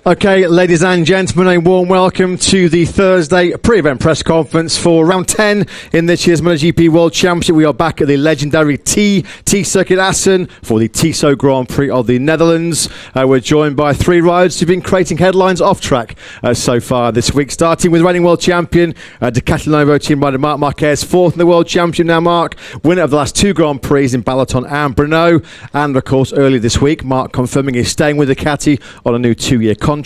Okay, ladies and gentlemen, a warm welcome to the Thursday pre-event press conference for round 10 in this year's Motogp World Championship. We are back at the legendary T Circuit Assen for the TISO Grand Prix of the Netherlands. We're joined by three riders who've been creating headlines off track so far this week, starting with reigning world champion Ducati Lenovo team rider Marc Marquez, fourth in the world championship now. Marc, winner of the last two Grand Prix in Balaton and Brno, and of course earlier this week Marc confirming he's staying with Ducati on a new 2-year contract.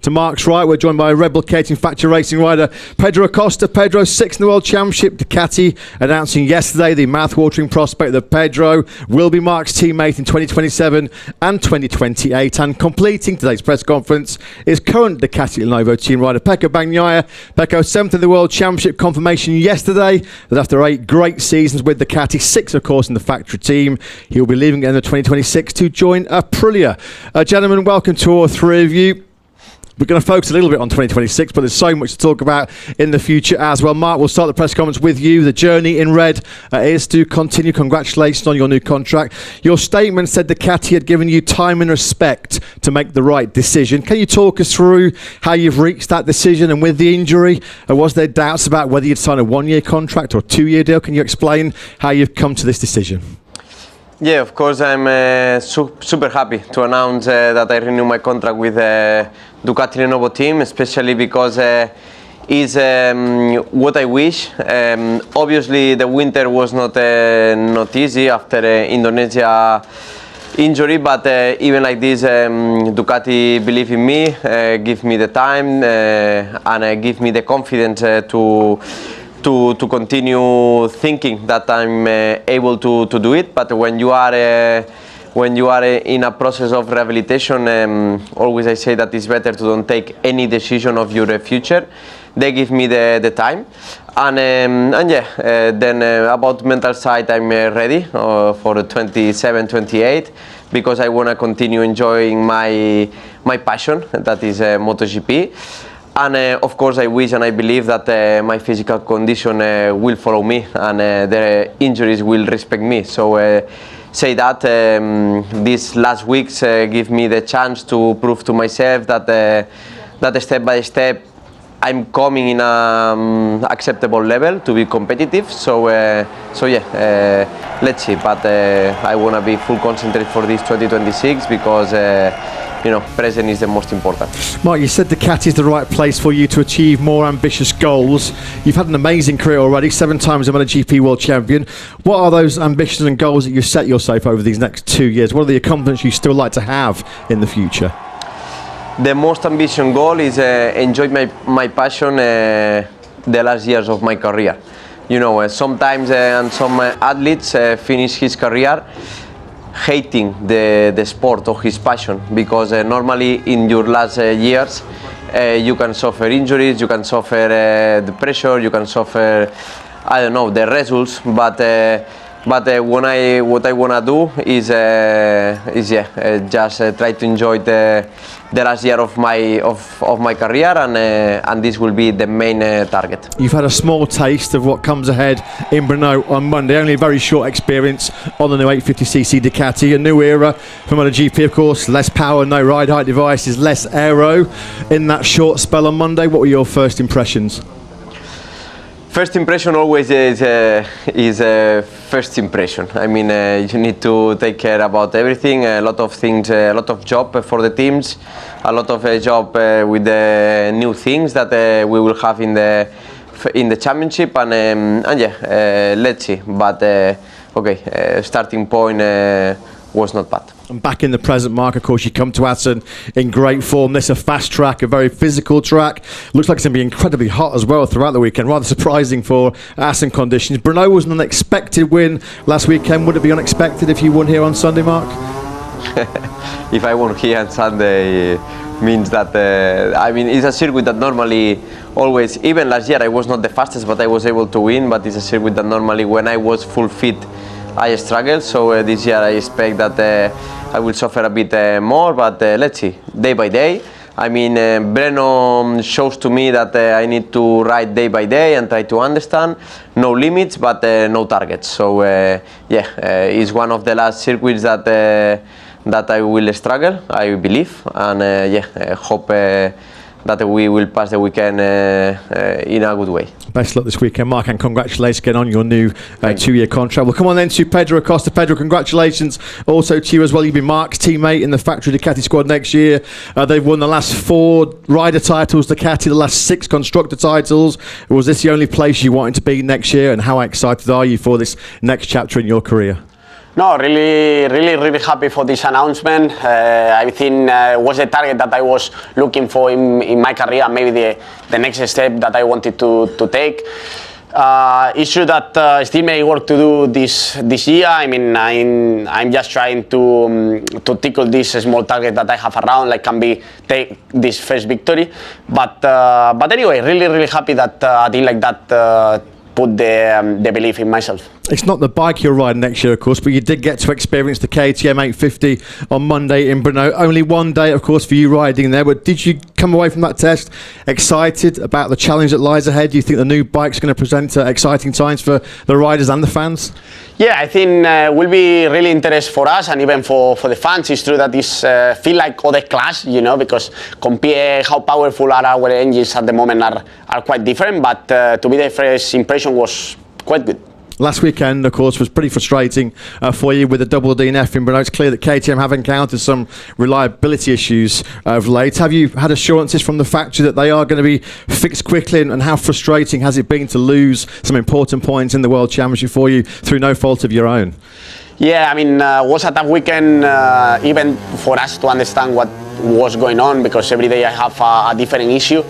To Marc's right, we're joined by replicating factory racing rider Pedro Acosta. Pedro, sixth in the world championship. Ducati announcing yesterday the mouth-watering prospect that Pedro will be Marc's teammate in 2027 and 2028. And completing today's press conference is current Ducati Lenovo team rider Pecco Bagnaia. Pecco, seventh in the world championship, confirmation yesterday that after 8 great seasons with Ducati, 6 of course in the factory team, he'll be leaving at the end of 2026 to join Aprilia. Gentlemen, welcome to all three of you. We're going to focus a little bit on 2026, but there's so much to talk about in the future as well. Marc, we'll start the press conference with you. The journey in red is to continue. Congratulations on your new contract. Your statement said Ducati had given you time and respect to make the right decision. Can you talk us through how you've reached that decision? And with the injury, was there doubts about whether you'd sign a 1-year contract or a 2-year deal? Can you explain how you've come to this decision? Yeah, of course, I'm super happy to announce that I renew my contract with Ducati Lenovo team, especially because it's what I wish. Obviously, the winter was not easy after Indonesia injury, but even like this, Ducati believe in me, give me the time, and give me the confidence to continue thinking that I'm able to do it. But when you are in a process of rehabilitation, always I say that it's better to don't take any decision of your future. They give me the time, and yeah, then about mental side, I'm ready for 27, 28, because I want to continue enjoying my passion, that is MotoGP. And of course I wish and I believe that my physical condition will follow me, and the injuries will respect me. So say that these last weeks give me the chance to prove to myself that that step by step I'm coming in a acceptable level to be competitive. So yeah, let's see. But I want to be full concentrated for this 2026 because present is the most important. Marc, you said Ducati is the right place for you to achieve more ambitious goals. You've had an amazing career already, 7 times a MotoGP World Champion. What are those ambitions and goals that you set yourself over these next 2 years? What are the accomplishments you still like to have in the future? The most ambitious goal is enjoy my passion the last years of my career. Sometimes and some athletes finish his career hating the sport or his passion, because normally in your last years you can suffer injuries, you can suffer the pressure, you can suffer the results, but what I want to do is just try to enjoy the last year of my career, and this will be the main target. You've had a small taste of what comes ahead in Brno on Monday, only a very short experience on the new 850cc Ducati, a new era for MotoGP, of course, less power, no ride height devices, less aero. In that short spell on Monday, what were your first impressions? First impression always is first impression. I mean, you need to take care about everything, a lot of things, a lot of job for the teams, a lot of job with the new things that we will have in the championship, and yeah, let's see. But okay, starting point was not bad. And back in the present, Marc, of course, you come to Assen in great form. This is a fast track, a very physical track. Looks like it's going to be incredibly hot as well throughout the weekend. Rather surprising for Assen conditions. Brno was an unexpected win last weekend. Would it be unexpected if you won here on Sunday, Marc? If I won here on Sunday, means that it's a circuit that normally always, even last year I was not the fastest, but I was able to win. But it's a circuit that normally, when I was full fit, I struggled. So this year I expect that I will suffer a bit more, but let's see, day by day. I mean, Breno shows to me that I need to ride day by day and try to understand. No limits, but no targets. So it's one of the last circuits that I will struggle, I believe, and hope that we will pass the weekend in a good way. Best luck this weekend, Marc, and congratulations again on your new 2-year contract. We'll come on then to Pedro Acosta. Pedro, congratulations also to you as well. You've been Marc's teammate in the factory Ducati squad next year. They've won the last 4 rider titles, Ducati, the last 6 constructor titles. Was this the only place you wanted to be next year, and how excited are you for this next chapter in your career? No, really happy for this announcement. I think was the target that I was looking for in my career, maybe the next step that I wanted to take. It's true that still may work to do this year. I mean, I'm just trying to tickle this small target that I have around, like can be take this first victory. But anyway, really happy that I did like that. Put the belief in myself. It's not the bike you're riding next year, of course, but you did get to experience the KTM 850 on Monday in Brno. Only one day, of course, for you riding there. But did you come away from that test excited about the challenge that lies ahead? Do you think the new bike's going to present exciting times for the riders and the fans? Yeah, I think will be really interesting for us and even for the fans. It's true that this feel like other class, you know, because compare how powerful are our engines at the moment are quite different. But to be the first impression was quite good. Last weekend, of course, was pretty frustrating for you with the double DNF in Brno. It's clear that KTM have encountered some reliability issues of late. Have you had assurances from the factory that they are going to be fixed quickly, and how frustrating has it been to lose some important points in the World Championship for you through no fault of your own? Yeah, I mean, was a tough weekend even for us to understand what was going on, because every day I have a different issue.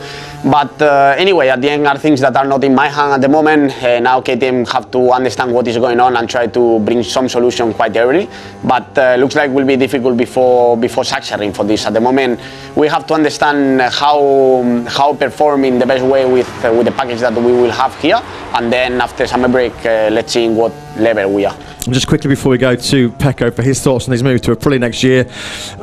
But anyway, at the end are things that are not in my hand at the moment. Now KTM have to understand what is going on and try to bring some solution quite early. But looks like will be difficult before succeeding for this. At the moment, we have to understand how perform in the best way with the package that we will have here. And then after summer break, let's see in what level we are. Just quickly before we go to Pecco for his thoughts on his move to Aprilia next year,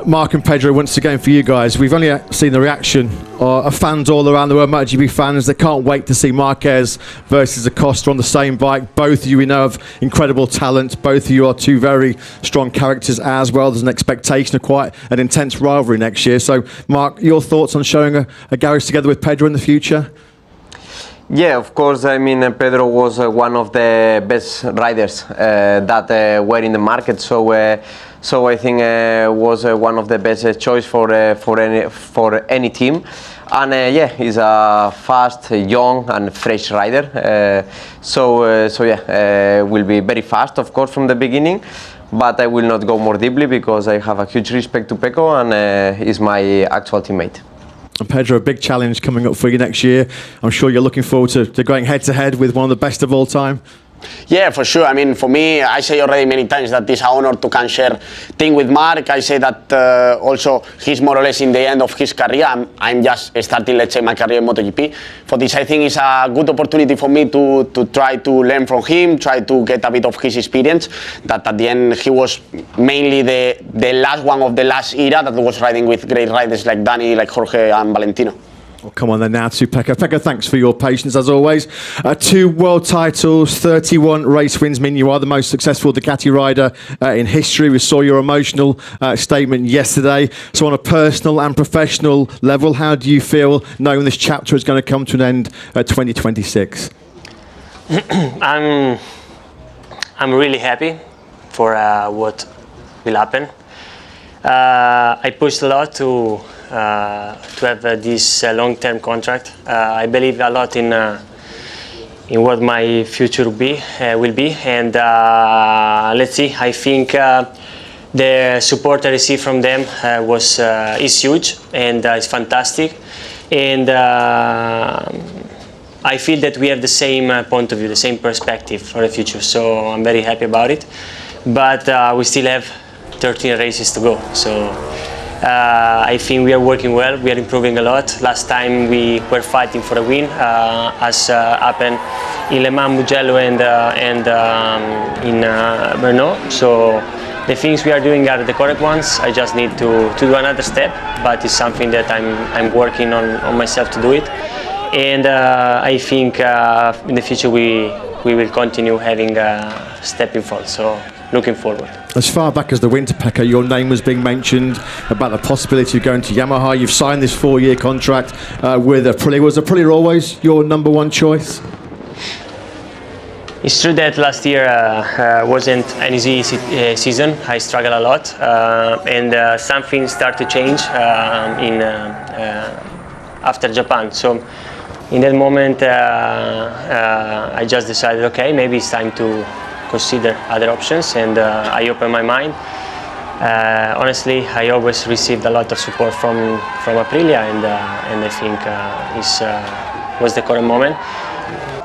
Marc and Pedro, once again for you guys, we've only seen the reaction of fans all around the world, Motogp fans. They can't wait to see Marquez versus Acosta on the same bike. Both of you, we know, have incredible talent. Both of you are 2 very strong characters as well. There's an expectation of quite an intense rivalry next year. So, Marc, your thoughts on showing a garage together with Pedro in the future? Yeah, of course. I mean, Pedro was one of the best riders that were in the market. So I think was one of the best choice for any team. And yeah, he's a fast, young, and fresh rider. So will be very fast, of course, from the beginning. But I will not go more deeply because I have a huge respect to Pecco, and he's my actual teammate. And Pedro, a big challenge coming up for you next year. I'm sure you're looking forward to going head-to-head with one of the best of all time. Yeah, for sure. I mean, for me, I say already many times that it's an honor to can share thing with Marc. I say that also he's more or less in the end of his career. I'm just starting, let's say, my career in MotoGP. For this, I think it's a good opportunity for me to try to learn from him, try to get a bit of his experience. That at the end, he was mainly the last one of the last era that was riding with great riders like Dani, like Jorge and Valentino. Well, come on then now to Pecco. Pecco, thanks for your patience as always. 2 world titles, 31 race wins mean you are the most successful Ducati rider in history. We saw your emotional statement yesterday. So on a personal and professional level, how do you feel knowing this chapter is going to come to an end at 2026? I'm really happy for what will happen. I pushed a lot to have this long-term contract. I believe a lot in what my future will be, and let's see. I think the support I received from them is huge, and it's fantastic. And I feel that we have the same point of view, the same perspective for the future. So I'm very happy about it. But we still have 13 races to go. So I think we are working well. We are improving a lot. Last time we were fighting for a win, as happened in Le Mans, Mugello, and in Brno. So the things we are doing are the correct ones. I just need to do another step, but it's something that I'm working on myself to do it. And I think in the future we will continue having a step in front. So looking forward. As far back as the winter, Pecco, your name was being mentioned about the possibility of going to Yamaha. You've signed this 4-year contract with Aprilia. Was Aprilia always your number one choice? It's true that last year wasn't an easy season. I struggled a lot, and something started to change after Japan. So in that moment, I just decided, okay, maybe it's time to consider other options, and I opened my mind. Honestly, I always received a lot of support from Aprilia, and I think it was the correct moment.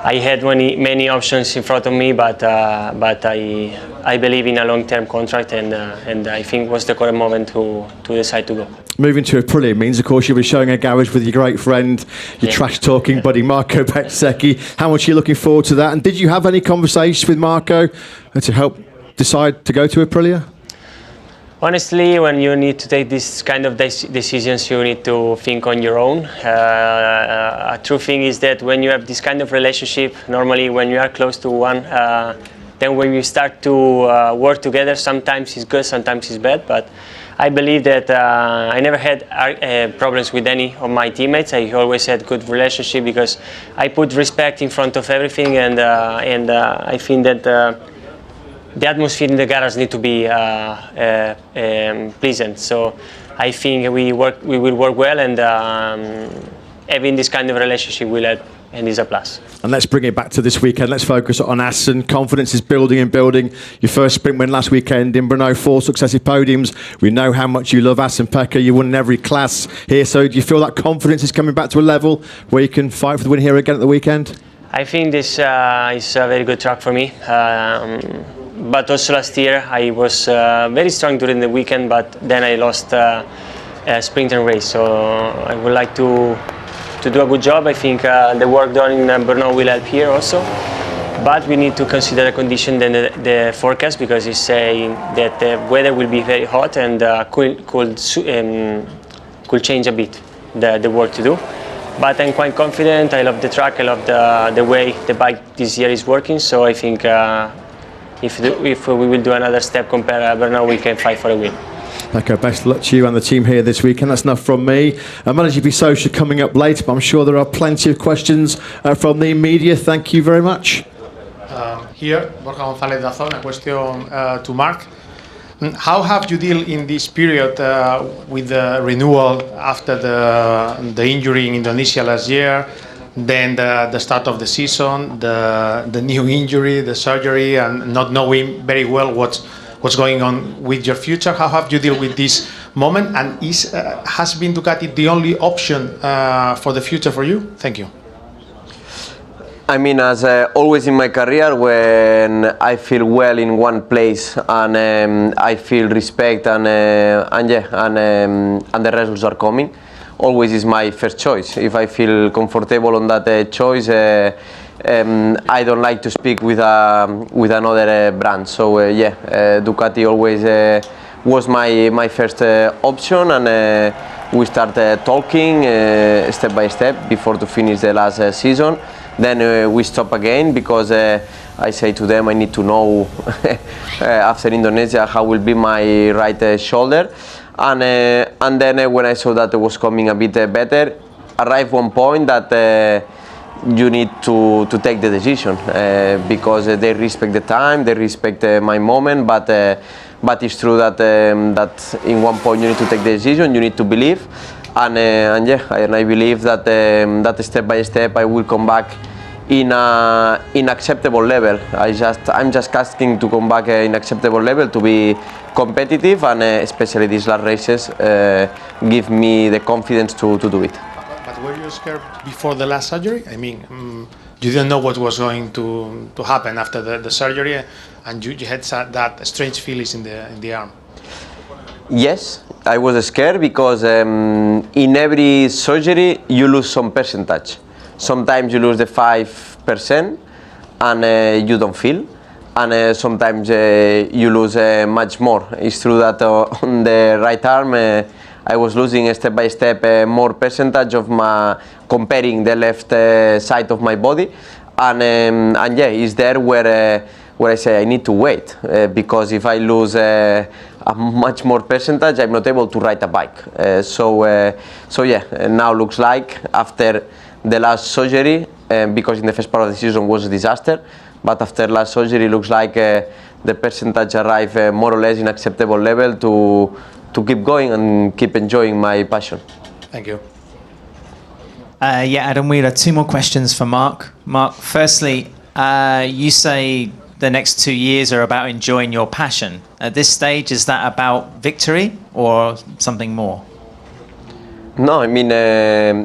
I had many options in front of me, but I believe in a long-term contract, and I think it was the correct moment to decide to go. Moving to Aprilia means, of course, you'll be sharing a garage with your great friend, your trash-talking buddy Marco Bezzecchi. How much are you looking forward to that? And did you have any conversations with Marco to help decide to go to Aprilia? Honestly, when you need to take this kind of decisions, you need to think on your own. A true thing is that when you have this kind of relationship, normally when you are close to one, then when you start to work together, sometimes it's good, sometimes it's bad. But I believe that I never had problems with any of my teammates. I always had good relationship because I put respect in front of everything, and I think that the atmosphere in the garage needs to be pleasant. So I think we will work well, and having this kind of relationship will help, and is a plus. And let's bring it back to this weekend. Let's focus on Assen. Confidence is building and building. Your first sprint win last weekend in Brno, 4 successive podiums. We know how much you love Assen, Pecco. You won in every class here. So do you feel that confidence is coming back to a level where you can fight for the win here again at the weekend? I think this is a very good track for me. But also last year I was very strong during the weekend, but then I lost a sprint and race. So I would like to do a good job. I think the work done in Brno will help here also. But we need to consider the condition and the forecast, because it's saying that the weather will be very hot and could change a bit the work to do. But I'm quite confident. I love the track. I love the way the bike this year is working. So I think if we will do another step compared to Brno, we can fight for a win. Pecco, best of luck to you and the team here this weekend. That's enough from me. MotoGP Social coming up later, but I'm sure there are plenty of questions from the media. Thank you very much. Here, Borja González Dazón, a question to Marc. How have you dealt in this period with the renewal after the injury in Indonesia last year, then the start of the season, the new injury, the surgery, and not knowing very well what's going on with your future? How have you dealt with this moment? And has been Ducati the only option for the future for you? Thank you. I mean, as always in my career, when I feel well in one place and I feel respect and the results are coming, always is my first choice. If I feel comfortable on that choice, I don't like to speak with another brand. So Ducati always was my first option, and we started talking step by step before to finish the last season. Then we stop again because I say to them I need to know after Indonesia how will be my right shoulder, and then when I saw that it was coming a bit better, arrived one point that you need to take the decision because they respect the time, they respect my moment, but it's true that in one point you need to take the decision, you need to believe, and I believe that step by step I will come back in acceptable level. I'm just asking to come back in acceptable level to be competitive, and especially these last races give me the confidence to do it. But were you scared before the last surgery? I mean, you didn't know what was going to happen after the surgery, and you had that strange feelings in the arm. Yes, I was scared because in every surgery you lose some percentage. Sometimes you lose the 5% and you don't feel, and sometimes you lose much more. It's true that on the right arm I was losing step by step more percentage of my comparing the left side of my body, and yeah, it's there where I say I need to wait because if I lose a much more percentage, I'm not able to ride a bike. So yeah, now looks like after the last surgery, because in the first part of the season was a disaster, but after last surgery looks like the percentage arrive more or less in acceptable level to keep going and keep enjoying my passion. Thank you. Yeah, Adam, we had 2 more questions for Marc. Marc, firstly, you say the next 2 years are about enjoying your passion. At this stage, is that about victory or something more? No, I mean,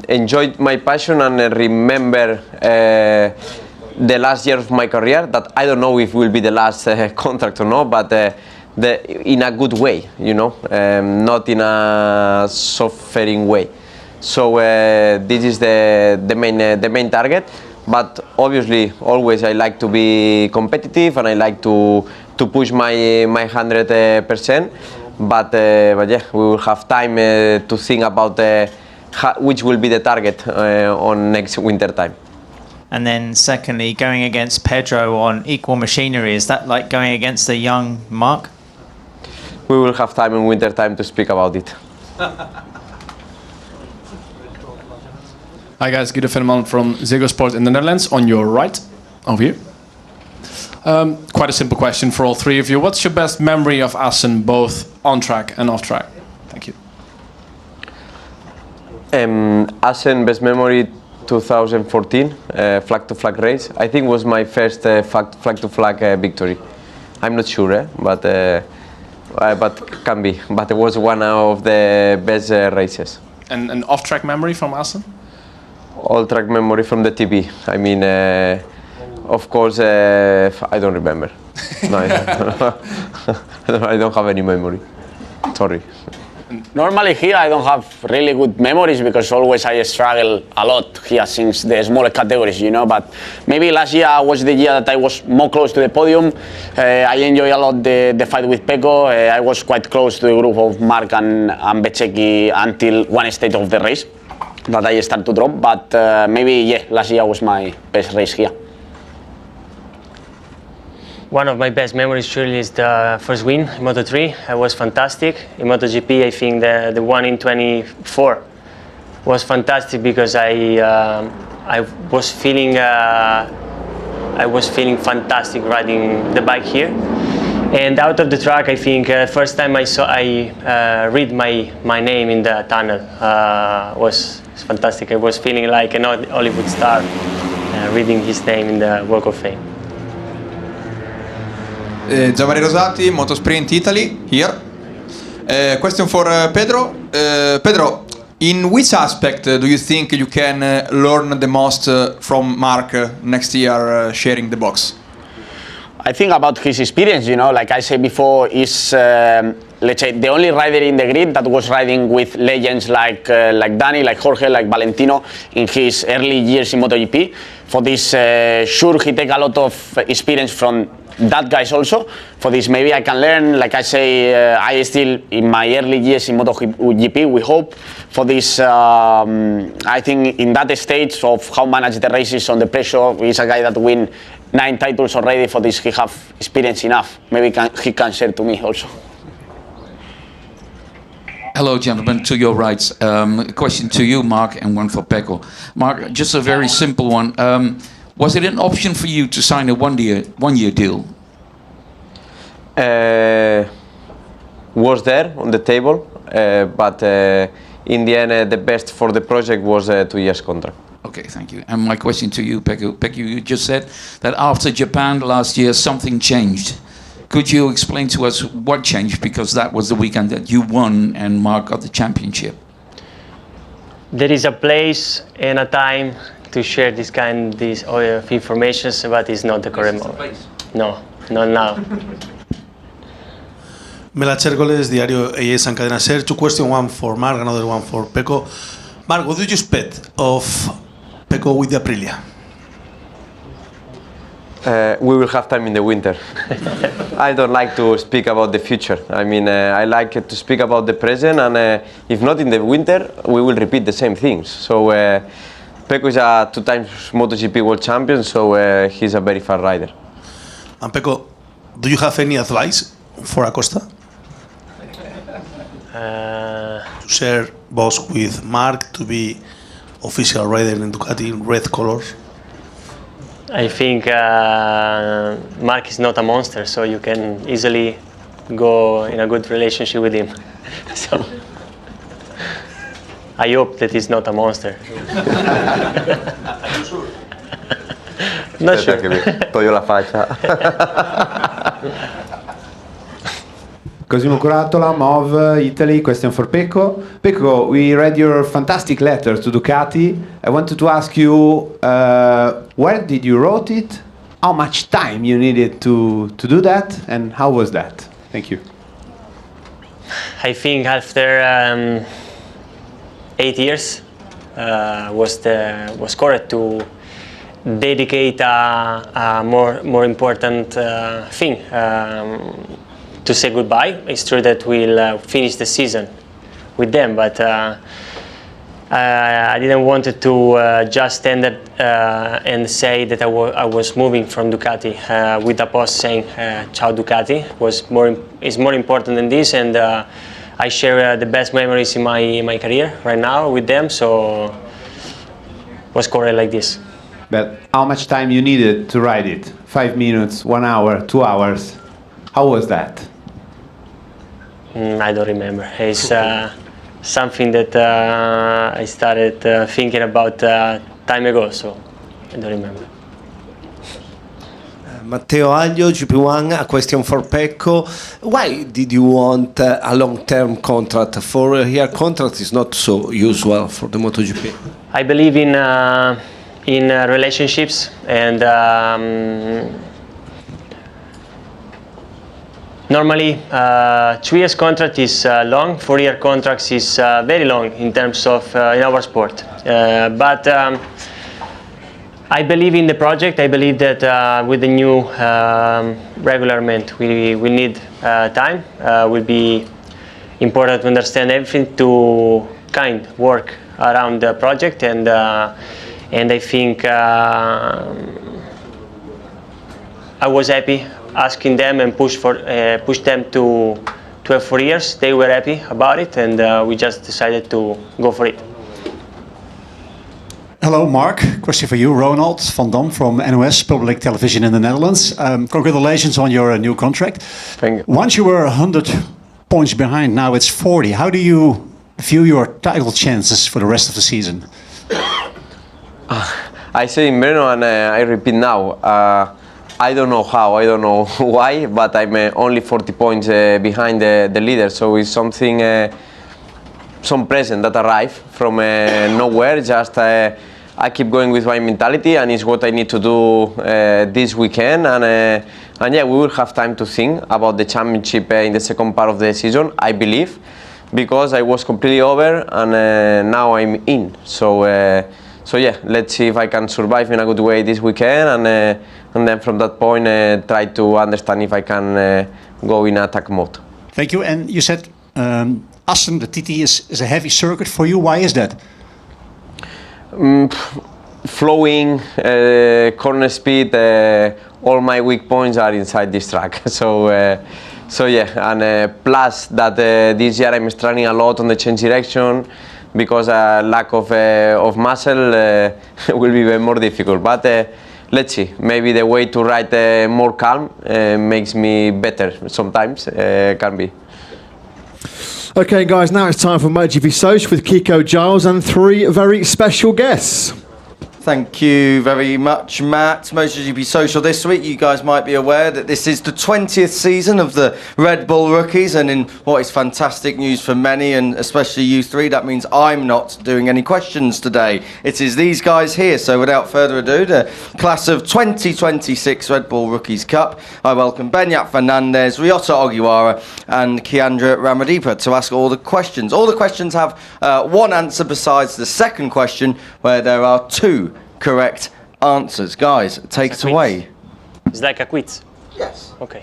enjoy my passion and remember the last year of my career, that I don't know if will be the last contract or not, but in a good way, you know, not in a suffering way. So this is the main target. But obviously, always I like to be competitive and I like to push my 100%. But yeah, we will have time to think about which will be the target on next winter time. And then secondly, going against Pedro on equal machinery, is that like going against a young Marc? We will have time in winter time to speak about it. Hi guys, Guido Venneman from Ziggo Sport in the Netherlands, on your right, over here. Quite a simple question for all 3 of you. What's your best memory of Assen, both on track and off track? Thank you. Assen, best memory 2014, flag to flag race. I think was my first flag to flag victory. I'm not sure, but can be. But it was one of the best races. And an off track memory from Assen? All track memory from the TV. I mean, of course, I don't remember. No, I don't have any memory. Sorry. Normally here I don't have really good memories because always I struggle a lot here since the smaller categories, you know. But maybe last year was the year that I was more close to the podium. I enjoy a lot the fight with Pecco. I was quite close to the group of Marc and Bececchi until one stage of the race that I start to drop. But maybe yeah, last year was my best race here. One of my best memories surely is the first win in Moto3. It was fantastic. In MotoGP, I think the one in 24 was fantastic because I was feeling fantastic riding the bike here. And out of the track, I think first time I read my name in the tunnel was fantastic. I was feeling like an Hollywood star reading his name in the Walk of Fame. Giovanni Rosati, Motosprint Italy, here. Question for Pedro. Pedro, in which aspect do you think you can learn the most from Marc next year sharing the box? I think about his experience, you know, like I said before, is let's say the only rider in the grid that was riding with legends like Danny, like Jorge, like Valentino in his early years in MotoGP. For this, sure, he take a lot of experience from that guys also. For this, maybe I can learn. Like I say, I still in my early years in MotoGP. We hope for this. I think in that stage of how manage the races on the pressure, he's a guy that win 9 titles already. For this, he have experience enough. Maybe he can share to me also. Hello, gentlemen. To your right, a question to you, Marc, and one for Pecco. Marc, just a very simple one. Was it an option for you to sign a one-year deal? Was there on the table, but in the end, the best for the project was a 2 years contract. Okay, thank you. And my question to you, Pecco. Pecco, you just said that after Japan last year, something changed. Could you explain to us what changed? Because that was the weekend that you won and Marc got the championship. There is a place and a time to share this of information, but it's not the correct moment. No, not now. Mela Chergoles, Diario AS and Cadena Ser. 2 questions, one for Marc, another one for Pecco. Marc, what do you expect of Pecco with the Aprilia? We will have time in the winter. I don't like to speak about the future. I mean, I like to speak about the present, and if not in the winter, we will repeat the same things. So, Pecco is a 2 times MotoGP world champion, so he's a very fast rider. And Pecco, do you have any advice for Acosta? To share both with Marc to be official rider in Ducati in red colors? I think Marc is not a monster, so you can easily go in a good relationship with him. So I hope that he's not a monster. Not sure. Toglio la faccia. Cosimo Curatola, MOV Italy, question for Pecco. Pecco, we read your fantastic letter to Ducati. I wanted to ask you, where did you wrote it? How much time you needed to do that? And how was that? Thank you. I think after 8 years was correct to dedicate a more important thing. To say goodbye. It's true that we'll finish the season with them, but I didn't want to just stand and say that I was moving from Ducati with a post saying "Ciao Ducati" is more important than this, and I share the best memories in my career right now with them, so it was correct like this. But how much time you needed to write it? 5 minutes, 1 hour, 2 hours? How was that? I don't remember. It's something that I started thinking about time ago, so I don't remember. Matteo Aglio, GP1, a question for Pecco. Why did you want a long-term contract? For a year contract is not so usual for the MotoGP. I believe in relationships, and normally 2 years contract is long, 4-year contracts is very long in terms of in our sport. But I believe in the project. I believe that with the new regularment we need time. Will be important to understand everything to work around the project, and I think I was happy asking them and push them to have 4 years. They were happy about it, and we just decided to go for it. Hello, Marc. Question for you, Ronald van Dam from NOS Public Television in the Netherlands. Congratulations on your new contract. Thank you. Once you were 100 points behind, now it's 40. How do you view your title chances for the rest of the season? I say in Brno, and I repeat now. I don't know how, I don't know why, but I'm only 40 points behind the leader, so it's something, some present that arrived from nowhere. Just I keep going with my mentality, and it's what I need to do this weekend, and yeah, we will have time to think about the championship in the second part of the season, I believe, because I was completely over, and now I'm in. So yeah, let's see if I can survive in a good way this weekend, and then from that point try to understand if I can go in attack mode. Thank you. And you said Assen, the TT, is a heavy circuit for you. Why is that? Flowing, corner speed, all my weak points are inside this track. So yeah, and plus that this year I'm struggling a lot on the change direction, because lack of muscle will be even more difficult. But let's see, maybe the way to ride more calm makes me better sometimes, can be. Okay guys, now it's time for Motogp Social with Kiko, Giles and 3 very special guests. Thank you very much, Matt. Motogp Social this week. You guys might be aware that this is the 20th season of the Red Bull Rookies, and in what is fantastic news for many, and especially you 3, that means I'm not doing any questions today. It is these guys here. So without further ado, the class of 2026 Red Bull Rookies Cup, I welcome Beñat Fernandez, Ryota Ogiwara and Keandra Ramadipa to ask all the questions. All the questions have one answer besides the second question, where there are 2 correct answers. Guys, take it away. It's like a quiz. Yes. Okay.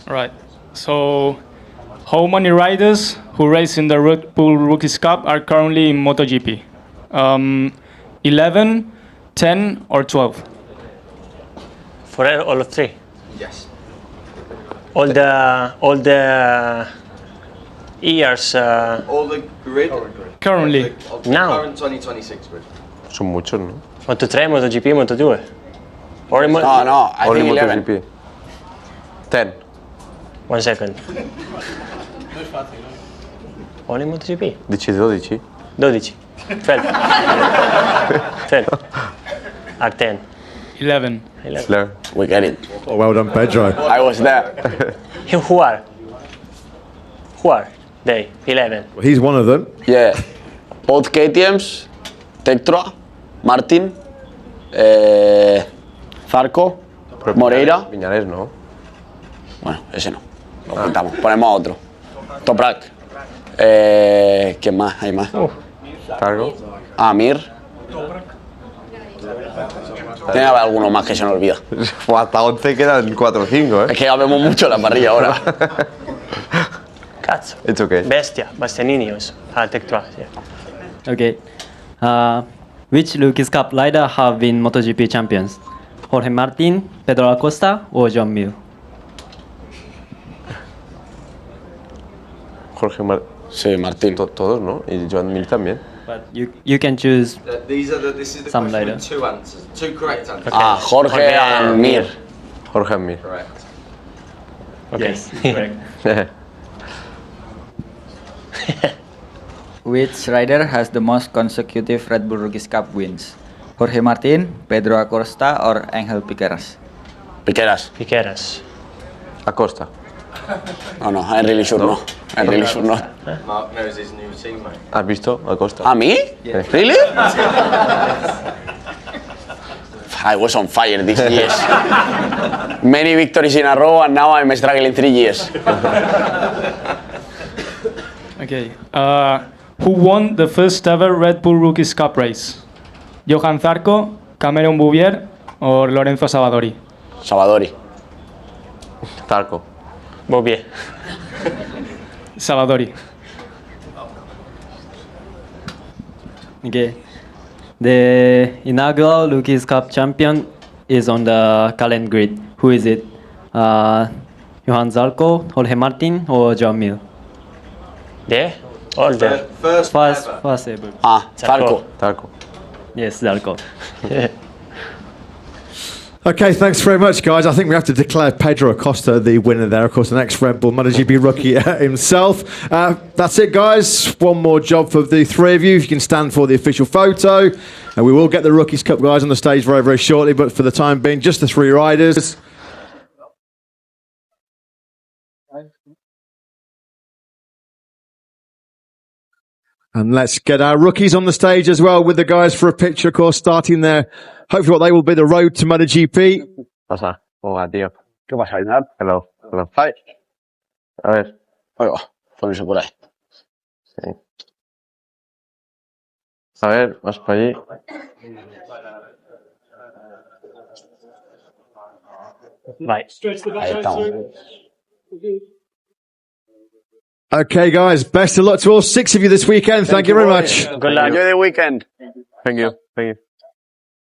Right. So, how many riders who race in the Red Bull Rookies Cup are currently in MotoGP? 11, 10, or 12? For all of three. Yes. All the years. All the grid. Currently. Now. Current 2026 grid. Son muchos, ¿no? Moto3, MotoGP, Moto2. Or in No, I Only think 11. MotoGP. 10. 1 second. Only MotoGP. Dici 12. 12. 12. 12. Or 10. 11. 11. We get it. Oh, well done, Pedro. I was there. Who are? Who are they? 11. Well, he's one of them. Yeah. Both KTMs, Tectra, Martin, Zarco, Moreira. Viñales, ¿no? Bueno, ese no. Lo quitamos. Ponemos otro. Toprak. ¿Quién más? Hay más. Cargo. Amir. Tiene que haber alguno más que se nos olvida. Hasta 11 quedan 4 o 5, ¿eh? Es que ya vemos mucho la parrilla ahora. Cazzo. It's okay. Bestia. Bastianini also. Tectra. Yeah. Okay. Which Rookies Cup rider have been MotoGP champions? Jorge Martin, Pedro Acosta, or John Mir? Jorge Sí, Martín. Todos, ¿no? Y Joan Mir también. But you can choose This is the some question rider. with 2 answers. 2 correct answers. Ah, Jorge and Mir. Jorge and Mir. Correct. Okay. Yes, correct. Which rider has the most consecutive Red Bull Rookies Cup wins? Jorge Martin, Pedro Acosta, or Angel Piqueras? Piqueras. Piqueras. Acosta. No, I'm really sure no. I'm really sure not. Mark knows his new teammate. ¿Has visto? Acosta. ¿A mí? Yeah. Really? I was on fire these years. Many victories in a row and now I'm struggling 3 years. Okay. Who won the first ever Red Bull Rookies Cup race? Johan Zarco, Cameron Bouvier, or Lorenzo Savadori? Savadori. Zarco. Bouvier. Savadori. Okay. The inaugural Rookies Cup champion is on the calendar grid. Who is it? Johan Zarco, Jorge Martin, or John Mir? There? All there. First ever. Ah, Zarco. Zarco. Yes, Zarco. Okay, thanks very much, guys. I think we have to declare Pedro Acosta the winner there. Of course, the next Red Bull MotoGP rookie himself. That's it, guys. One more job for the three of you. If you can stand for the official photo. And we will get the Rookies Cup guys on the stage very, very shortly. But for the time being, just the 3 riders. And let's get our rookies on the stage as well with the guys for a picture, of course, starting there. Hopefully what they will be the road to MotoGP. Pasa. Hola, tío. ¿Qué pasa, Ainar? Hello. Hello. Hi. A ver. Ahí va. Ponerse por ahí. Sí. A ver, vas para allí. Right. Ahí estamos. Okay, guys, best of luck to all 6 of you this weekend. Thank you very much. Good luck. Enjoy the weekend. Thank you. Thank you.